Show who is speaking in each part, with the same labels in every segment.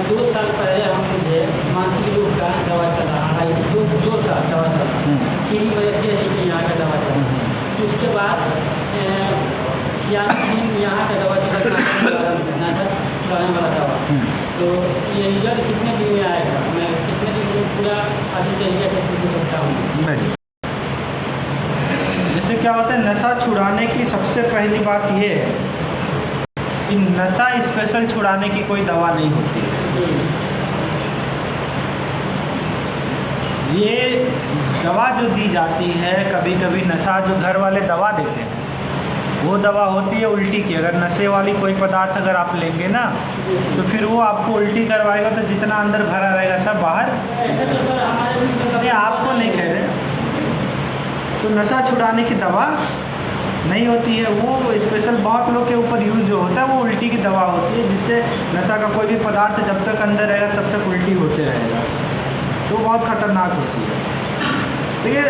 Speaker 1: 2 साल पहले हम मुझे मानसिक रोग का दवा चला, 2 साल दवा चला, सीधी वजह से ही यहाँ का दवा चला। तो उसके बाद 46 दिन यहाँ का दवा चला, नशा छुड़ाने वाला दवा। तो ये रिजल्ट कितने दिन में आएगा, मैं कितने दिन में पूरा अच्छी तरीके से सीख सकता हूँ?
Speaker 2: जैसे क्या होता है, नशा छुड़ाने की सबसे पहली बात ये है कि नशा स्पेशल छुड़ाने की कोई दवा नहीं होती है। ये दवा जो दी जाती है, कभी कभी नशा जो घर वाले दवा देते हैं वो दवा होती है उल्टी की। अगर नशे वाली कोई पदार्थ अगर आप लेंगे ना तो फिर वो आपको उल्टी करवाएगा, तो जितना अंदर भरा रहेगा सब बाहर। नहीं, आपको नहीं कह रहे। तो नशा छुड़ाने की दवा नहीं होती है, वो स्पेशल बहुत लोग के ऊपर यूज जो होता है वो उल्टी की दवा होती है, जिससे नशा का कोई भी पदार्थ जब तक अंदर रहेगा तब तक उल्टी होते रहेगा, तो बहुत ख़तरनाक होती है। तो ये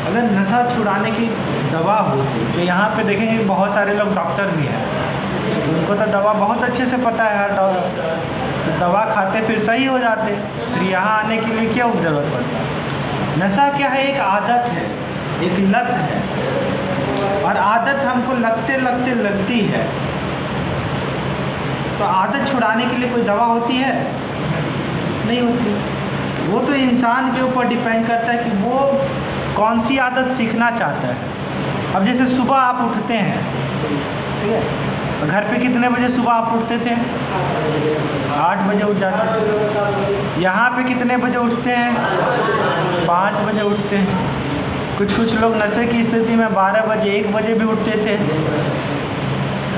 Speaker 2: अगर नशा छुड़ाने की दवा होती तो यहाँ पे देखेंगे बहुत सारे लोग डॉक्टर भी हैं, उनको तो दवा बहुत अच्छे से पता है, तो दवा खाते फिर सही हो जाते, फिर यहाँ आने के लिए क्या ज़रूरत पड़ता। नशा क्या है, एक आदत है, एक लत है, और आदत हमको लगते लगते लगती है। तो आदत छुड़ाने के लिए कोई दवा होती है? नहीं होती। वो तो इंसान के ऊपर डिपेंड करता है कि वो कौन सी आदत सीखना चाहता है। अब जैसे सुबह आप उठते हैं, ठीक है, घर पे कितने बजे सुबह आप उठते थे? 8 बजे उठ जाते हैं। यहाँ पे कितने बजे उठते हैं? 5 बजे उठते हैं। कुछ लोग नशे की स्थिति में 12 बजे 1 बजे भी उठते थे।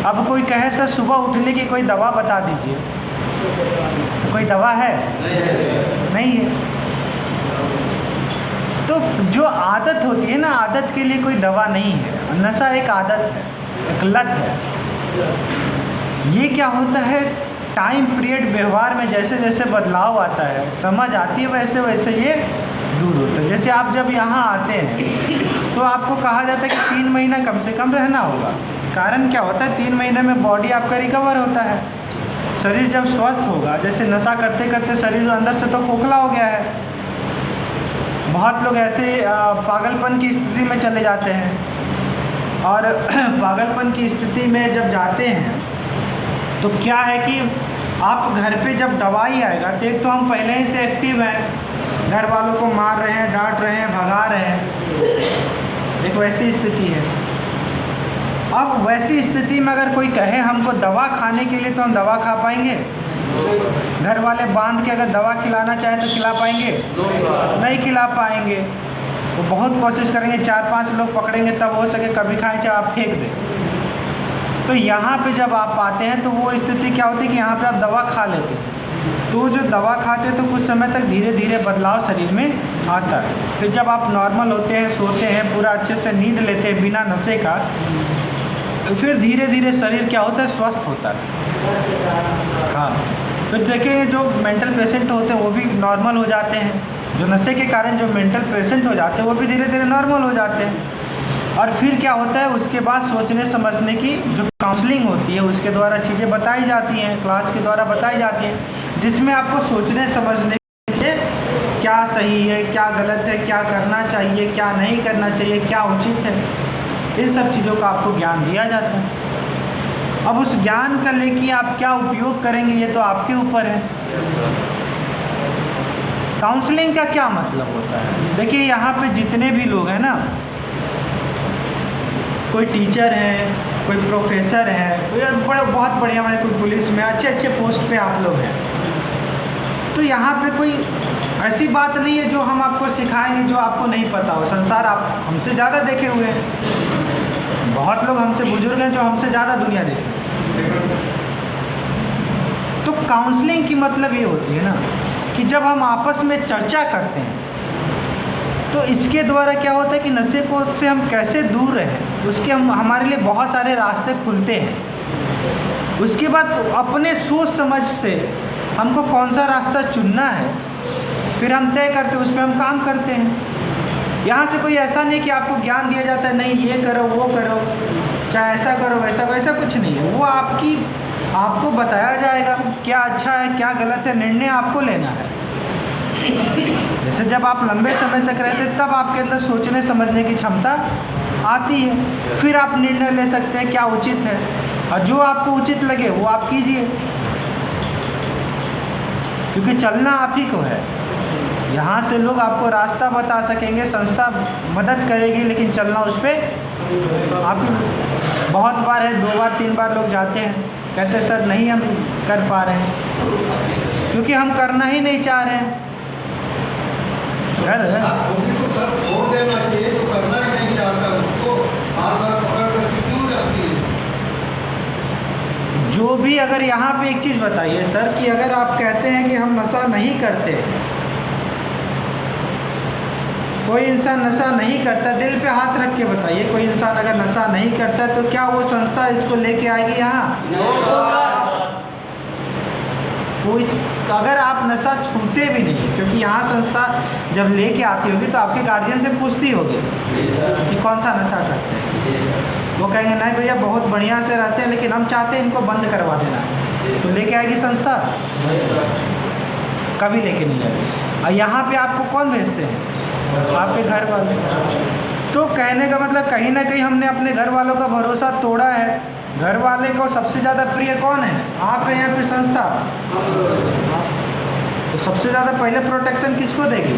Speaker 2: अब कोई कहे सर सुबह उठने की कोई दवा बता दीजिए, तो कोई दवा है? नहीं है। तो जो आदत होती है ना, आदत के लिए कोई दवा नहीं है। नशा एक आदत है, एक लत है। ये क्या होता है, टाइम पीरियड व्यवहार में जैसे जैसे बदलाव आता है, समझ आती है, वैसे वैसे ये दूर होता है। जैसे आप जब यहाँ आते हैं तो आपको कहा जाता है कि 3 महीना कम से कम रहना होगा। कारण क्या होता है, 3 महीने में बॉडी आपका रिकवर होता है, शरीर जब स्वस्थ होगा। जैसे नशा करते करते शरीर अंदर से तो खोखला हो गया है, बहुत लोग ऐसे पागलपन की स्थिति में चले जाते हैं। और पागलपन की स्थिति में जब जाते हैं तो क्या है कि आप घर पे जब दवाई आएगा तो एक तो हम पहले ही से एक्टिव हैं, घर वालों को मार रहे हैं, डांट रहे हैं, भगा रहे हैं, एक वैसी स्थिति है। अब वैसी स्थिति में अगर कोई कहे हमको दवा खाने के लिए, तो हम दवा खा पाएंगे? घर वाले बांध के अगर दवा खिलाना चाहें तो खिला पाएंगे? नहीं खिला पाएंगे। वो बहुत कोशिश करेंगे, 4-5 लोग पकड़ेंगे तब हो सके कभी खाएं, चाहे आप फेंक दें। तो यहाँ पे जब आप आते हैं तो वो स्थिति क्या होती है कि यहाँ पे आप दवा खा लेते हैं। तो जो दवा खाते हैं तो कुछ समय तक धीरे धीरे बदलाव शरीर में आता है। फिर जब आप नॉर्मल होते हैं, सोते हैं, पूरा अच्छे से नींद लेते हैं बिना नशे का, फिर धीरे धीरे शरीर क्या होता है, स्वस्थ होता है। हाँ, फिर देखिए जो मेंटल पेशेंट होते हैं वो भी नॉर्मल हो जाते हैं। जो नशे के कारण जो मेंटल पेशेंट हो जाते हैं वो भी धीरे धीरे नॉर्मल हो जाते हैं। और फिर क्या होता है, उसके बाद सोचने समझने की जो काउंसलिंग होती है उसके द्वारा चीज़ें बताई जाती हैं, क्लास के द्वारा बताई जाती हैं, जिसमें आपको सोचने समझने के क्या सही है, क्या गलत है, क्या करना चाहिए, क्या नहीं करना चाहिए, क्या उचित है, इन सब चीज़ों का आपको ज्ञान दिया जाता है। अब उस ज्ञान का लेके आप क्या उपयोग करेंगे ये तो आपके ऊपर है। काउंसलिंग का क्या मतलब होता है, देखिए यहाँ पे जितने भी लोग हैं ना, कोई टीचर हैं, कोई प्रोफेसर हैं, कोई बहुत बढ़िया बड़े, कोई पुलिस में अच्छे अच्छे पोस्ट पे आप लोग हैं, तो यहाँ पे कोई ऐसी बात नहीं है जो हम आपको सिखाएंगे जो आपको नहीं पता हो। संसार आप हमसे ज़्यादा देखे हुए हैं, बहुत लोग हमसे बुजुर्ग हैं जो हमसे ज़्यादा दुनिया देखे। तो काउंसलिंग की मतलब ये होती है ना कि जब हम आपस में चर्चा करते हैं तो इसके द्वारा क्या होता है कि नशे को से हम कैसे दूर रहें, उसके हमारे लिए बहुत सारे रास्ते खुलते हैं। उसके बाद अपने सोच समझ से हमको कौन सा रास्ता चुनना है फिर हम तय करते हैं, उस पर हम काम करते हैं। यहाँ से कोई ऐसा नहीं कि आपको ज्ञान दिया जाता है नहीं ये करो वो करो, चाहे ऐसा करो वैसा कुछ नहीं है। वो आपकी आपको बताया जाएगा क्या अच्छा है क्या गलत है, निर्णय आपको लेना है। जैसे जब आप लंबे समय तक रहते हैं तब आपके अंदर सोचने समझने की क्षमता आती है, फिर आप निर्णय ले सकते हैं क्या उचित है, और जो आपको उचित लगे वो आप कीजिए, क्योंकि चलना आप ही को है। यहाँ से लोग आपको रास्ता बता सकेंगे, संस्था मदद करेगी, लेकिन चलना उस पर आप ही। बहुत बार है, 2 बार 3 बार लोग जाते हैं, कहते हैं सर नहीं हम कर पा रहे हैं, क्योंकि हम करना ही नहीं चाह रहे हैं।
Speaker 3: सर छोड़ देना चाहिए, तो करना ही नहीं चाहता उसको बार-बार पकड़ करके क्यों जाती है?
Speaker 2: जो भी, अगर यहाँ पे एक चीज़ बताइए सर कि अगर आप कहते हैं कि हम नशा नहीं करते, कोई इंसान नशा नहीं करता, दिल पे हाथ रख के बताइए, कोई इंसान अगर नशा नहीं करता तो क्या वो संस्था इसको लेके आएगी यहाँ? कोई, अगर आप नशा छूते भी नहीं, क्योंकि यहाँ संस्था जब लेके आती होगी तो आपके गार्जियन से पूछती होगी कि कौन सा नशा करते हैं, वो कहेंगे नहीं भैया बहुत बढ़िया से रहते हैं लेकिन हम चाहते हैं इनको बंद करवा देना, तो लेके आएगी संस्था? कभी लेके नहीं आएगी। और यहाँ पे आपको कौन भेजते हैं? आपके घर वाले। तो कहने का मतलब कहीं ना कहीं हमने अपने घर वालों का भरोसा तोड़ा है। घर वाले को सबसे ज़्यादा प्रिय कौन है? आप हैं या फिर संस्था? तो सबसे ज़्यादा पहले प्रोटेक्शन किसको देगी?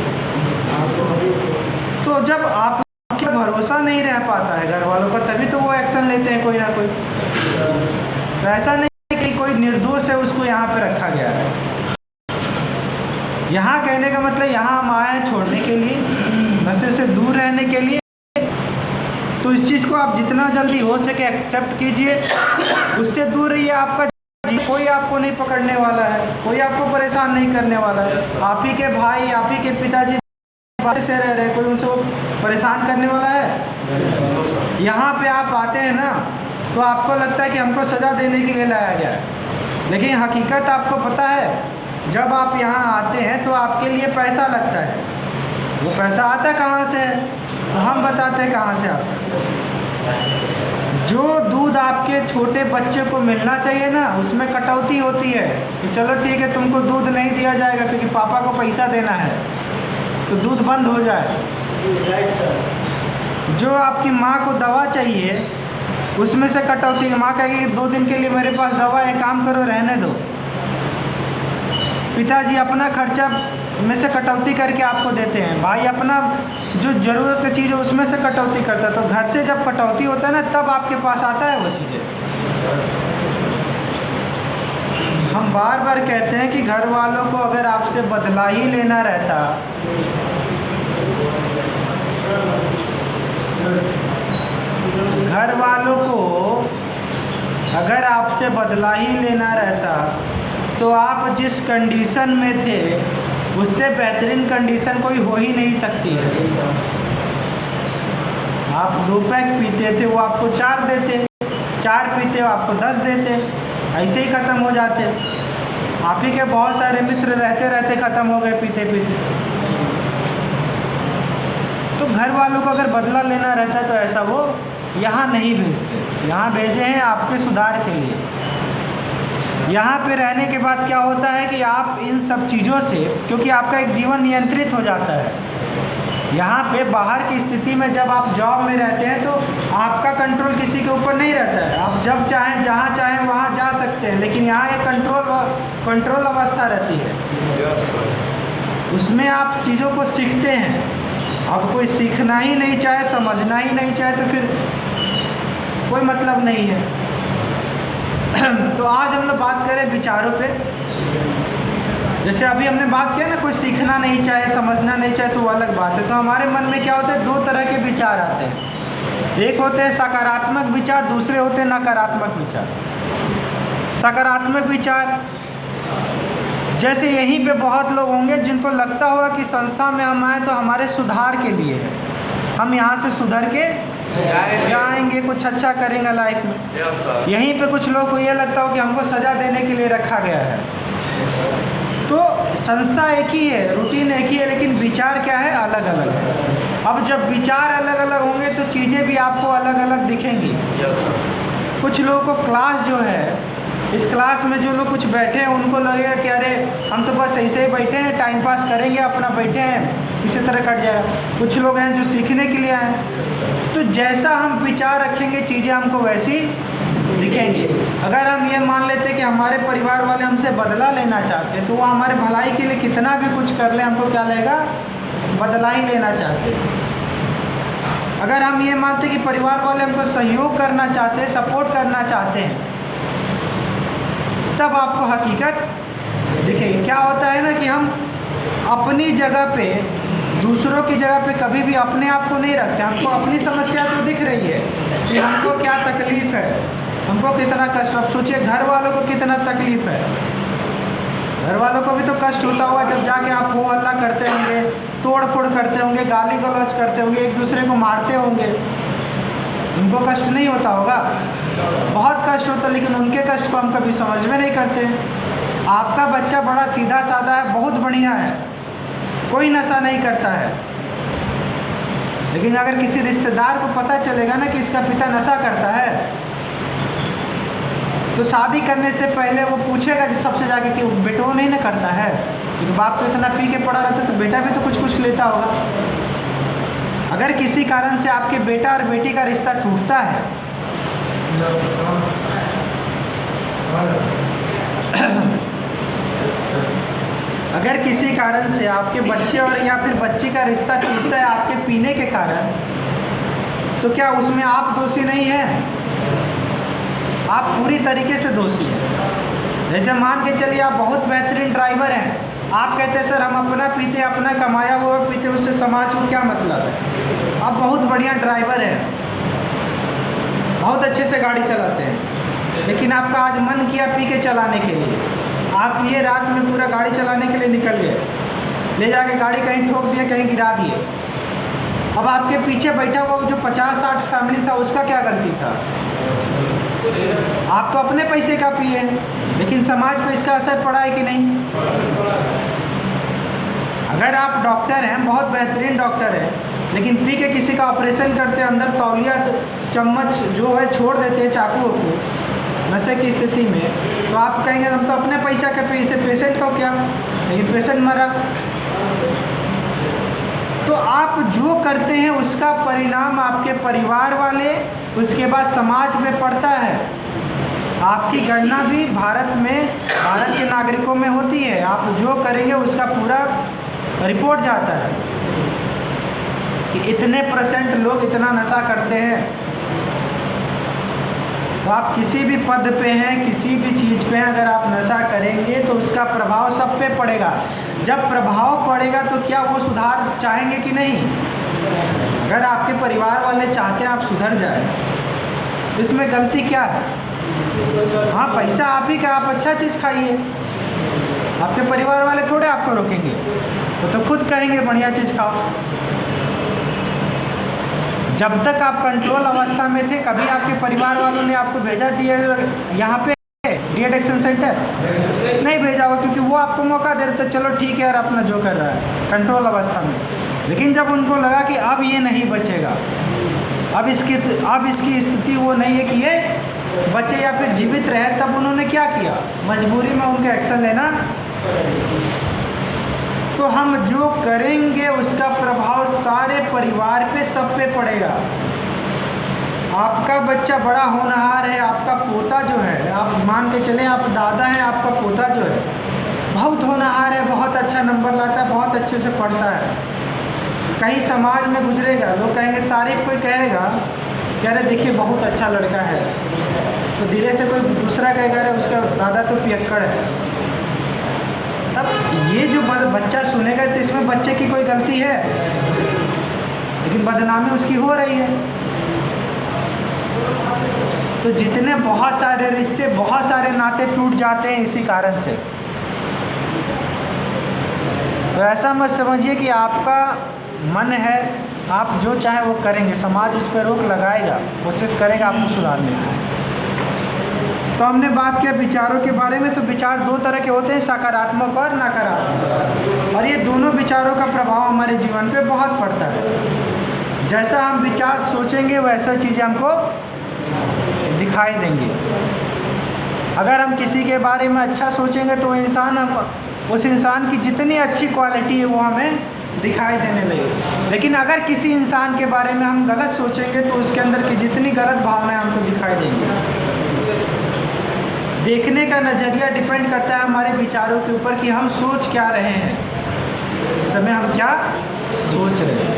Speaker 2: तो जब आपका भरोसा नहीं रह पाता है घर वालों का, तभी तो वो एक्शन लेते हैं कोई ना कोई। तो ऐसा नहीं कि कोई निर्दोष है उसको यहाँ पे रखा गया है। यहाँ कहने का मतलब यहाँ हम आए हैं छोड़ने के लिए, नशे से दूर रहने के लिए। तो इस चीज़ को आप जितना जल्दी हो सके एक्सेप्ट कीजिए, उससे दूर रहिए। आपका कोई आपको नहीं पकड़ने वाला है, कोई आपको परेशान नहीं करने वाला है। आप ही के भाई, आप ही के पिताजी से रह रहे, कोई उनसे परेशान करने वाला है? यहाँ पे आप आते हैं ना तो आपको लगता है कि हमको सज़ा देने के लिए लाया गया है, लेकिन हकीकत आपको पता है जब आप यहाँ आते हैं तो आपके लिए पैसा लगता है। वो पैसा आता कहाँ से है? तो हम बताते हैं कहाँ से आता है। जो दूध आपके छोटे बच्चे को मिलना चाहिए ना, उसमें कटौती होती है कि चलो ठीक है तुमको दूध नहीं दिया जाएगा क्योंकि पापा को पैसा देना है, तो दूध बंद हो जाए। जो आपकी माँ को दवा चाहिए उसमें से कटौती, माँ कहेगी 2 दिन के लिए मेरे पास दवा है, काम करो, रहने दो। पिताजी अपना खर्चा में से कटौती करके आपको देते हैं, भाई अपना जो ज़रूरत की चीज़ है उसमें से कटौती करता है। तो घर से जब कटौती होता है ना तब आपके पास आता है वो चीज़ें। हम बार बार कहते हैं कि घर वालों को अगर आपसे बदला ही लेना रहता, घर वालों को अगर आपसे बदला ही लेना रहता तो आप जिस कंडीशन में थे उससे बेहतरीन कंडीशन कोई हो ही नहीं सकती है। आप 2 पैक पीते थे वो आपको 4 देते, 4 पीते वो आपको 10 देते, ऐसे ही ख़त्म हो जाते। आप ही के बहुत सारे मित्र रहते रहते ख़त्म हो गए पीते पीते। तो घर वालों को अगर बदला लेना रहता तो ऐसा वो यहाँ नहीं भेजते। यहाँ भेजे हैं आपके सुधार के लिए। यहाँ पे रहने के बाद क्या होता है कि आप इन सब चीज़ों से, क्योंकि आपका एक जीवन नियंत्रित हो जाता है। यहाँ पे बाहर की स्थिति में जब आप जॉब में रहते हैं तो आपका कंट्रोल किसी के ऊपर नहीं रहता है। आप जब चाहें जहाँ चाहें वहाँ जा सकते हैं, लेकिन यहाँ एक कंट्रोल अवस्था रहती है। उसमें आप चीज़ों को सीखते हैं। अब कोई सीखना ही नहीं चाहे, समझना ही नहीं चाहे तो फिर कोई मतलब नहीं है। तो आज हम लोग बात करें विचारों पे। जैसे अभी हमने बात किया ना, कोई सीखना नहीं चाहे, समझना नहीं चाहे तो वो अलग बात है। तो हमारे मन में क्या होता है, 2 तरह के विचार आते हैं। एक होते हैं सकारात्मक विचार, दूसरे होते हैं नकारात्मक विचार। सकारात्मक विचार जैसे यहीं पे बहुत लोग होंगे जिनको लगता होगा कि संस्था में हम आए तो हमारे सुधार के लिए है, हम यहाँ से सुधर के जाएंगे, कुछ अच्छा करेंगे लाइफ में। यहीं पे कुछ लोग को ये लगता हो कि हमको सज़ा देने के लिए रखा गया है। तो संस्था एक ही है, रूटीन एक ही है, लेकिन विचार क्या है, अलग अलग है। अब जब विचार अलग अलग होंगे तो चीज़ें भी आपको अलग अलग दिखेंगी। कुछ लोगों को क्लास जो है इस क्लास में जो लोग कुछ बैठे हैं उनको लगेगा कि अरे हम तो बस ऐसे ही बैठे हैं, टाइम पास करेंगे, अपना बैठे हैं, किसी तरह कट जाएगा। कुछ लोग हैं जो सीखने के लिए आए हैं। तो जैसा हम विचार रखेंगे चीज़ें हमको वैसी दिखेंगी। अगर हम ये मान लेते कि हमारे परिवार वाले हमसे बदला लेना चाहते तो वो हमारे भलाई के लिए कितना भी कुछ कर ले, हमको क्या लेगा, बदला ही लेना चाहते। अगर हम ये मानते कि परिवार वाले हमको सहयोग करना चाहते हैं, सपोर्ट करना चाहते हैं, तब आपको हकीकत दिखेगी। क्या होता है ना कि हम अपनी जगह पे, दूसरों की जगह पे कभी भी अपने आप को नहीं रखते। हमको अपनी समस्या तो दिख रही है कि हमको क्या तकलीफ़ है, हमको कितना कष्ट। अब सोचिए घर वालों को कितना तकलीफ़ है, घर वालों को भी तो कष्ट होता होगा जब जाके आप हो हल्ला करते होंगे, तोड़ फोड़ करते होंगे, गाली गलौज करते होंगे, एक दूसरे को मारते होंगे। उनको कष्ट नहीं होता होगा? बहुत कष्ट होता, लेकिन उनके कष्ट को हम कभी समझ में नहीं करते। आपका बच्चा बड़ा सीधा साधा है, बहुत बढ़िया है, कोई नशा नहीं करता है, लेकिन अगर किसी रिश्तेदार को पता चलेगा ना कि इसका पिता नशा करता है, तो शादी करने से पहले वो पूछेगा कि सबसे जाके कि बेटा वो नहीं ना करता है, क्योंकि बाप तो इतना पी के पड़ा रहता है तो बेटा भी तो कुछ कुछ लेता होगा। अगर किसी कारण से आपके बेटा और बेटी का रिश्ता टूटता है, अगर किसी कारण से आपके बच्चे और या फिर बच्ची का रिश्ता टूटता है आपके पीने के कारण, तो क्या उसमें आप दोषी नहीं हैं? आप पूरी तरीके से दोषी हैं। जैसे मान के चलिए आप बहुत बेहतरीन ड्राइवर हैं, आप कहते हैं सर हम अपना पीते, अपना कमाया हुआ पीते, उससे समाज को क्या मतलब है। आप बहुत बढ़िया ड्राइवर हैं, बहुत अच्छे से गाड़ी चलाते हैं, लेकिन आपका आज मन किया पी के चलाने के लिए, आप ये रात में पूरा गाड़ी चलाने के लिए निकल गए, ले जाके गाड़ी कहीं ठोक दिए, कहीं गिरा दिए। अब आपके पीछे बैठा हुआ जो 50-60 फैमिली था उसका क्या गलती था? आप तो अपने पैसे का पिए, लेकिन समाज पे इसका असर पड़ा है कि नहीं? अगर आप डॉक्टर हैं, बहुत बेहतरीन डॉक्टर हैं, लेकिन पी के किसी का ऑपरेशन करते हैं, अंदर तौलिया चम्मच जो है छोड़ देते हैं चाकू को नशे की स्थिति में, तो आप कहेंगे हम तो अपने पैसा के पे, इसे पेशेंट को क्या, लेकिन पेशेंट मरा। तो आप जो करते हैं उसका परिणाम आपके परिवार वाले, उसके बाद समाज में पड़ता है। आपकी गणना भी भारत के नागरिकों में होती है। आप जो करेंगे उसका पूरा रिपोर्ट जाता है कि इतने % लोग इतना नशा करते हैं। तो आप किसी भी पद पे हैं, किसी भी चीज़ पे हैं, अगर आप नशा करेंगे तो उसका प्रभाव सब पे पड़ेगा। जब प्रभाव पड़ेगा तो क्या वो सुधार चाहेंगे कि नहीं? अगर आपके परिवार वाले चाहते हैं आप सुधर जाए, तो इसमें गलती क्या है? हाँ, पैसा आप ही का, आप अच्छा चीज़ खाइए, आपके परिवार वाले थोड़े आपको रोकेंगे, वो तो खुद कहेंगे बढ़िया चीज़ खाओ। जब तक आप कंट्रोल अवस्था में थे, कभी आपके परिवार वालों ने आपको भेजा यहाँ पे डी एडिक्शन सेंटर? नहीं भेजा होगा, क्योंकि वो आपको मौका दे रहे थे, चलो ठीक है यार अपना जो कर रहा है कंट्रोल अवस्था में। लेकिन जब उनको लगा कि अब ये नहीं बचेगा, अब इसकी स्थिति वो नहीं है कि ये बचे या फिर जीवित रहे, तब उन्होंने क्या किया? मजबूरी में उनके एक्शन लेना। तो हम जो करेंगे उसका प्रभाव सारे परिवार पे, सब पे पड़ेगा। आपका बच्चा बड़ा होनहार है, आपका पोता जो है, आप मान के चलें आप दादा हैं, आपका पोता जो है बहुत होनहार है, बहुत अच्छा नंबर लाता है, बहुत अच्छे से पढ़ता है, कहीं समाज में गुजरेगा, लोग कहेंगे, तारीफ कोई कहेगा कह रहे देखिए बहुत अच्छा लड़का है, तो धीरे से कोई दूसरा कहेगा अरे उसका दादा तो पियक्कड़ है। तब ये जो बच्चा सुनेगा तो इसमें बच्चे की कोई गलती है, लेकिन बदनामी उसकी हो रही है। तो जितने बहुत सारे रिश्ते, बहुत सारे नाते टूट जाते हैं इसी कारण से। तो ऐसा मत समझिए कि आपका मन है, आप जो चाहे वो करेंगे, समाज उस पर रोक लगाएगा, कोशिश करेगा आपको सुधारने की। तो हमने बात किया विचारों के बारे में। तो विचार दो तरह के होते हैं, सकारात्मक और नकारात्मक, और ये दोनों विचारों का प्रभाव हमारे जीवन पे बहुत पड़ता है। जैसा हम विचार सोचेंगे वैसा चीज़ें हमको दिखाई देंगी। अगर हम किसी के बारे में अच्छा सोचेंगे तो उस इंसान की जितनी अच्छी क्वालिटी है वो हमें दिखाई देने लगेगी। लेकिन अगर किसी इंसान के बारे में हम गलत सोचेंगे तो उसके अंदर की जितनी गलत भावनाएं हमको दिखाई देंगी। देखने का नज़रिया डिपेंड करता है हमारे विचारों के ऊपर कि हम सोच क्या रहे हैं, इस समय हम क्या सोच रहे हैं।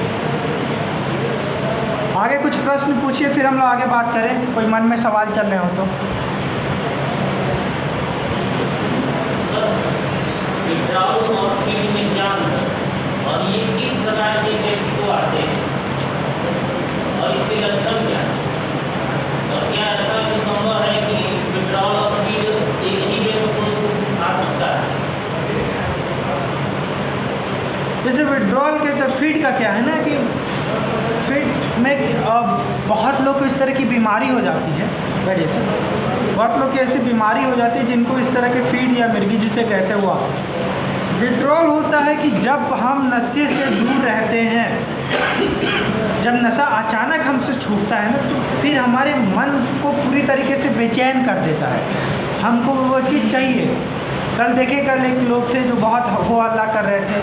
Speaker 2: आगे कुछ प्रश्न पूछिए, फिर हम लोग आगे बात करें, कोई मन में सवाल चल रहे हो तो।
Speaker 4: विड्रॉल और फील्ड में क्या अंतर, और ये किस प्रकार के व्यक्ति को आते हैं और इसके लक्षण क्या हैं, और क्या ऐसा भी संभव है कि विड्रॉल और फील्ड एक ही व्यक्ति को आ सकता है?
Speaker 2: जैसे विड्रॉल के जब फीड का क्या है ना कि फीड में बहुत लोग को इस तरह की बीमारी हो जाती है, बहुत लोग की ऐसी बीमारी हो जाती है जिनको इस तरह के फीड या मिर्गी जिसे कहते हैं वो आते हैं। विड्रॉल होता है कि जब हम नशे से दूर रहते हैं, जब नशा अचानक हमसे छूटता है ना तो फिर हमारे मन को पूरी तरीके से बेचैन कर देता है, हमको वो चीज़ चाहिए। कल एक लोग थे जो बहुत हो हल्ला कर रहे थे,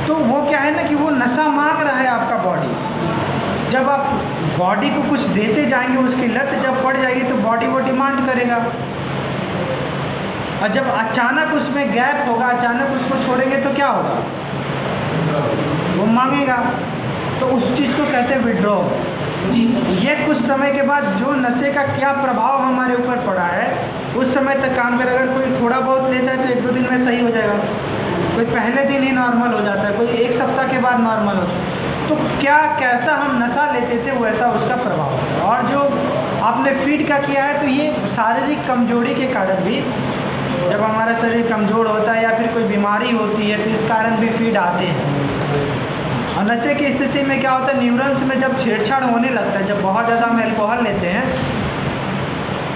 Speaker 2: तो वो क्या है ना कि वो नशा मांग रहा है आपका बॉडी। जब आप बॉडी को कुछ देते जाएंगे, उसकी लत जब पड़ जाएगी तो बॉडी वो डिमांड करेगा, और जब अचानक उसमें गैप होगा, अचानक उसको छोड़ेंगे तो क्या होगा, वो मांगेगा। तो उस चीज़ को कहते हैं विड्रॉल। ये कुछ समय के बाद जो नशे का क्या प्रभाव हमारे ऊपर पड़ा है उस समय तक काम करे। अगर कोई थोड़ा बहुत लेता है तो 1-2 दिन में सही हो जाएगा, कोई पहले दिन ही नॉर्मल हो जाता है, कोई 1 सप्ताह के बाद नॉर्मल होता है। तो कैसा हम नशा लेते थे वैसा उसका प्रभाव होता है। और जो आपने फीड का किया है तो ये शारीरिक कमजोरी के कारण भी, जब हमारा शरीर कमज़ोर होता है या फिर कोई बीमारी होती है तो इस कारण भी फीड आते हैं। और नशे की स्थिति में क्या होता है, न्यूरॉन्स में जब छेड़छाड़ होने लगता है, जब बहुत ज़्यादा हम अल्कोहल लेते हैं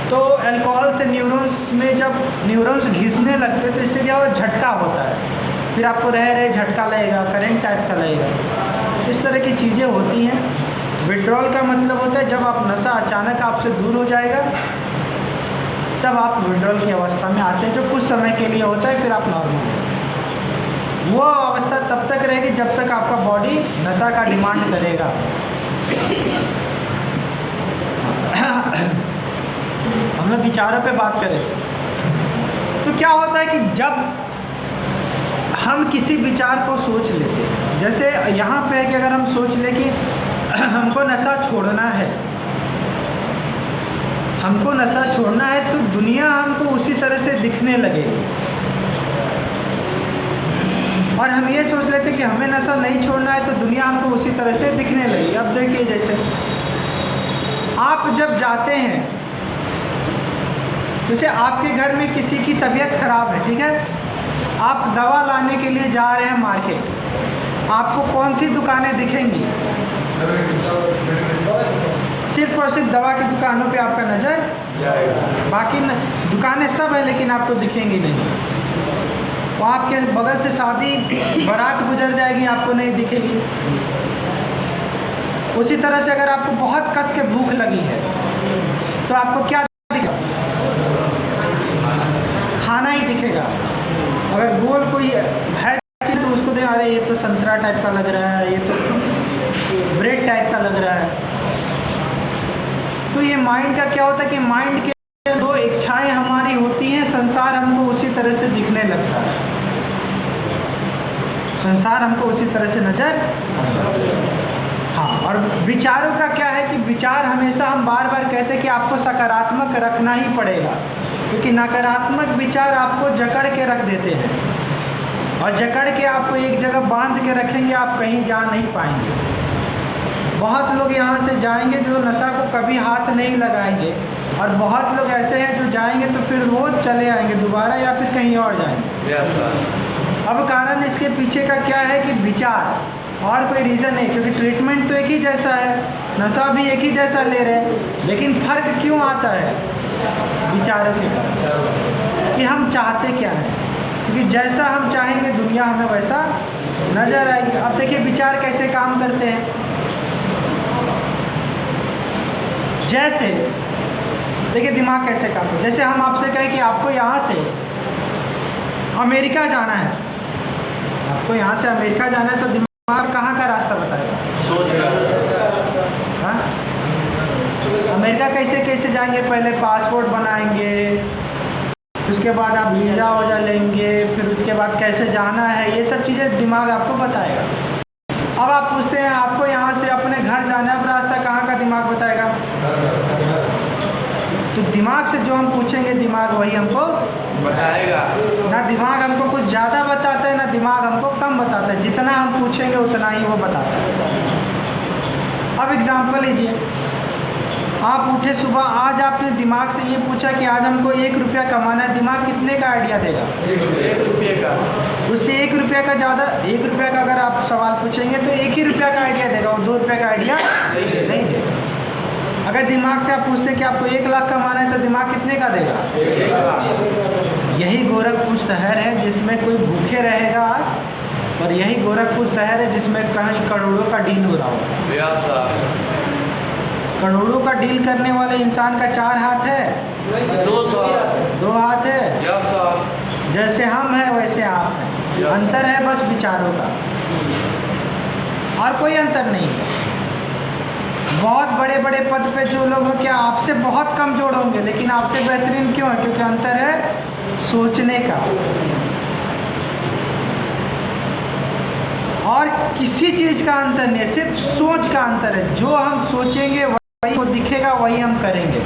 Speaker 2: तो अल्कोहल से न्यूरॉन्स में जब न्यूरॉन्स घिसने लगते हैं तो इससे क्या होता है, झटका होता है, फिर आपको रह झटका लगेगा, करंट टाइप का लगेगा, इस तरह की चीज़ें होती हैं। विड्रॉल का मतलब होता है जब आप नशा अचानक आपसे दूर हो जाएगा तब आप विड्रॉल की अवस्था में आते हैं, जो कुछ समय के लिए होता है, फिर आप नॉर्मल हो। वो अवस्था तब तक रहेगी जब तक आपका बॉडी नशा का डिमांड करेगा। हम लोग विचारों पे बात करें तो क्या होता है कि जब हम किसी विचार को सोच लेते हैं, जैसे यहाँ पे है कि अगर हम सोच लें कि हमको नशा छोड़ना है, हमको नशा छोड़ना है तो दुनिया हमको उसी तरह से दिखने लगेगी। और हम ये सोच लेते कि हमें नशा नहीं छोड़ना है तो दुनिया हमको उसी तरह से दिखने लगेगी। अब देखिए, जैसे आप जब जाते हैं, जैसे आपके घर में किसी की तबीयत खराब है, ठीक है, आप दवा लाने के लिए जा रहे हैं मार्केट, आपको कौन सी दुकानें दिखेंगी? सिर्फ और सिर्फ दवा की दुकानों पे आपका नज़र जाएगा, बाकी दुकानें सब हैं लेकिन आपको दिखेंगी नहीं। वो आपके बगल से शादी बारात गुजर जाएगी, आपको नहीं दिखेगी। उसी तरह से अगर आपको बहुत कस के भूख लगी है तो आपको क्या दिखेगा? खाना ही दिखेगा। अगर गोल कोई है तो उसको दे, अरे ये तो संतरा टाइप का लग रहा है, ये तो ब्रेड टाइप का लग रहा है। तो ये माइंड का क्या होता है कि माइंड के जो इच्छाएं हमारी होती हैं, संसार हमको उसी तरह से दिखने लगता है, संसार हमको उसी तरह से नजर। हाँ, और विचारों का क्या है कि विचार हमेशा हम बार बार कहते हैं कि आपको सकारात्मक रखना ही पड़ेगा, क्योंकि नकारात्मक विचार आपको जकड़ के रख देते हैं, और जकड़ के आपको एक जगह बांध के रखेंगे, आप कहीं जा नहीं पाएंगे। बहुत लोग यहाँ से जाएंगे जो नशा को कभी हाथ नहीं लगाएंगे, और बहुत लोग ऐसे हैं जो जाएंगे तो फिर रोज चले आएंगे दोबारा या फिर कहीं और जाएंगे। अब कारण इसके पीछे का क्या है कि विचार, और कोई रीज़न नहीं, क्योंकि ट्रीटमेंट तो एक ही जैसा है, नशा भी एक ही जैसा ले रहे हैं, लेकिन फ़र्क क्यों आता है? विचारों के कारण, कि हम चाहते क्या हैं, क्योंकि जैसा हम चाहेंगे दुनिया हमें वैसा नज़र आएगी। अब देखिए विचार कैसे काम करते हैं। जैसे देखिए दिमाग कैसे काम करता है। जैसे हम आपसे कहें कि आपको यहाँ से अमेरिका जाना है, आपको यहाँ से अमेरिका जाना है, तो दिमाग कहाँ का रास्ता बताएगा?
Speaker 5: सोच का।
Speaker 2: हाँ, अमेरिका कैसे कैसे जाएंगे? पहले पासपोर्ट बनाएंगे, उसके बाद आप वीज़ा वोजा लेंगे, फिर उसके बाद कैसे जाना है, ये सब चीज़ें दिमाग आपको बताएगा। अब आप पूछते हैं आपको यहाँ से अपने घर जाना है, अब रास्ता कहाँ का दिमाग बताएगा? तो दिमाग से जो हम पूछेंगे दिमाग वही हमको
Speaker 5: बताएगा।
Speaker 2: ना दिमाग हमको कुछ ज़्यादा बताता है ना दिमाग हमको कम बताता है, जितना हम पूछेंगे उतना ही वो बताता है। अब एग्जांपल लीजिए, आप उठे सुबह, आज आपने दिमाग से ये पूछा कि आज हमको 1 रुपया कमाना है, दिमाग कितने का आइडिया देगा?
Speaker 5: 1 रुपये का।
Speaker 2: उससे 1 रुपया का ज़्यादा, 1 रुपया का अगर आप सवाल पूछेंगे तो 1 ही रुपया का आइडिया देगा, वो 2 रुपये का आइडिया नहीं देगा। अगर दिमाग से आप पूछते कि आपको 1 लाख कमाना है तो दिमाग कितने का देगा?
Speaker 5: 1 लाख।
Speaker 2: यही गोरखपुर शहर है जिसमें कोई भूखे रहेगा आज, और यही गोरखपुर शहर है जिसमें कहीं करोड़ों का डील हो रहा हो। करोड़ों का डील करने वाले इंसान का 4 हाथ है, 2 हाथ है। जैसे हम हैं वैसे आप हैं, अंतर है बस विचारों का, और कोई अंतर नहीं है। बहुत बड़े बड़े पद पे जो लोग हो क्या आपसे बहुत कम जोड़ होंगे, लेकिन आपसे बेहतरीन क्यों है? क्योंकि अंतर है सोचने का। और किसी चीज़ का अंतर नहीं है, सिर्फ सोच का अंतर है। जो हम सोचेंगे वही वो दिखेगा, वही हम करेंगे।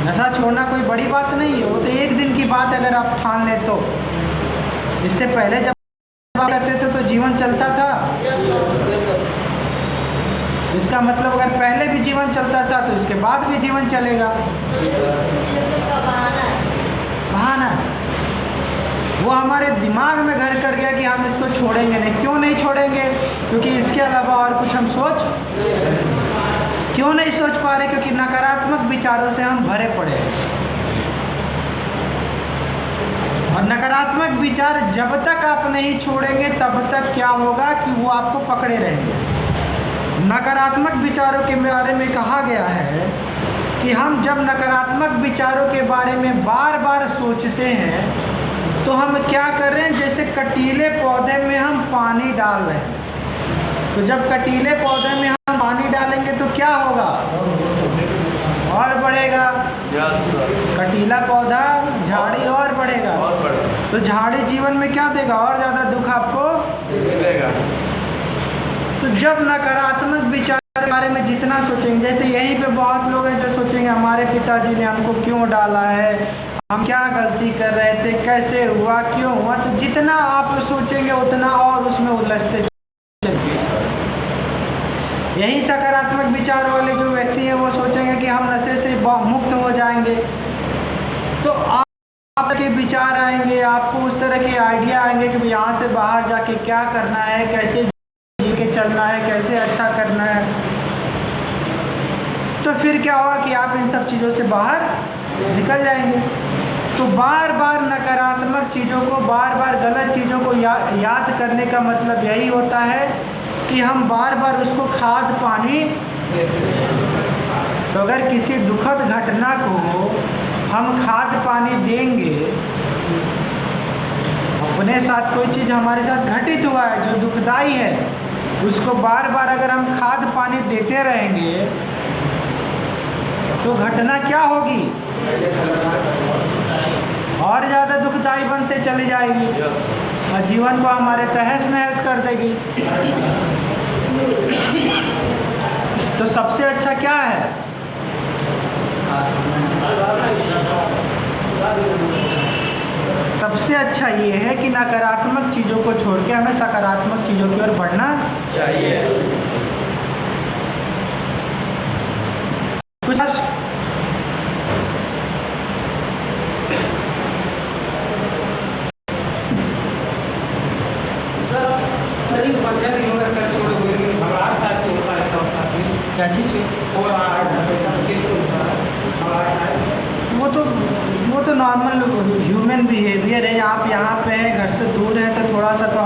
Speaker 2: नशा छोड़ना कोई बड़ी बात नहीं है, वो तो एक दिन की बात है अगर आप ठान ले तो। इससे पहले जब आप करते थे तो जीवन चलता था। इसका मतलब अगर पहले भी जीवन चलता था तो इसके बाद भी जीवन चलेगा। बहाना है, वो हमारे दिमाग में घर कर गया कि हम इसको छोड़ेंगे नहीं। क्यों नहीं छोड़ेंगे? क्योंकि इसके अलावा और कुछ हम क्यों नहीं सोच पा रहे? क्योंकि नकारात्मक विचारों से हम भरे पड़े हैं। और नकारात्मक विचार जब तक आप नहीं छोड़ेंगे तब तक क्या होगा कि वो आपको पकड़े रहेंगे। नकारात्मक विचारों के बारे में कहा गया है कि हम जब नकारात्मक विचारों के बारे में बार बार सोचते हैं तो हम क्या कर रहे हैं? जैसे कटीले पौधे में हम पानी डाल रहे हैं, तो जब कटीले पौधे में हम पानी डालेंगे तो क्या होगा? और बढ़ेगा। कटीला पौधा झाड़ी और बढ़ेगा, तो झाड़ी जीवन में क्या देगा? और ज़्यादा दुख आपको मिलेगा। तो जब नकारात्मक विचार के बारे में जितना सोचेंगे, जैसे यहीं पे बहुत लोग हैं जो सोचेंगे हमारे पिताजी ने हमको क्यों डाला है, हम क्या गलती कर रहे थे, कैसे हुआ, क्यों हुआ, तो जितना आप सोचेंगे उतना और उसमें उलझते चलेंगे। यही सकारात्मक विचार वाले जो व्यक्ति हैं वो सोचेंगे कि हम नशे से मुक्त हो जाएंगे, तो आपके विचार आएंगे, आपको उस तरह के आइडिया आएंगे कि यहाँ से बाहर जाके क्या करना है, कैसे जी के चलना है, कैसे अच्छा करना है। तो फिर क्या होगा कि आप इन सब चीज़ों से बाहर निकल जाएंगे। तो बार बार नकारात्मक चीज़ों को, बार बार गलत चीज़ों को याद करने का मतलब यही होता है कि हम बार बार उसको खाद पानी। तो अगर किसी दुखद घटना को हम खाद पानी देंगे, अपने साथ कोई चीज़ हमारे साथ घटित हुआ है जो दुखदाई है, उसको बार बार अगर हम खाद पानी देते रहेंगे तो घटना क्या होगी? और ज़्यादा दुखदाई बनते चली जाएगी और जीवन को हमारे तहस नहस कर देगी। तो सबसे अच्छा क्या है? सबसे अच्छा ये है कि नकारात्मक चीज़ों को छोड़ के हमें सकारात्मक चीज़ों की ओर बढ़ना
Speaker 5: चाहिए।
Speaker 2: कुछ क्या चीज़? वो तो नॉर्मल ह्यूमन बिहेवियर है। आप यहाँ पे हैं, घर से दूर हैं, तो थोड़ा सा तो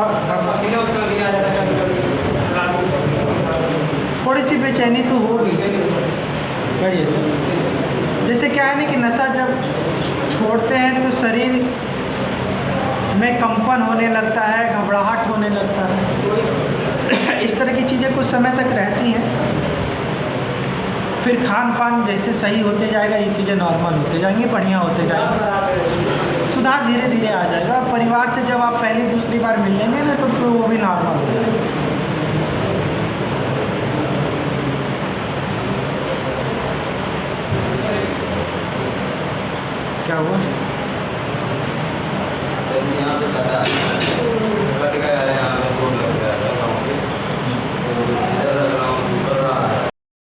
Speaker 2: थोड़ी सी बेचैनी तो होगी। बढ़िया सर। जैसे क्या है ना कि नशा जब छोड़ते हैं तो शरीर में कंपन होने लगता है, घबराहट होने लगता है, इस तरह की चीज़ें कुछ समय तक रहती हैं। फिर खान पान जैसे सही होते जाएगा, ये चीज़ें नॉर्मल होते जाएंगी, बढ़िया होते जाएंगे, सुधार धीरे धीरे आ जाएगा। और परिवार से जब आप पहली दूसरी बार मिल लेंगे ना तो फिर वो भी नॉर्मल हो जाएगा। क्या हुआ?
Speaker 5: यहाँ पे कटा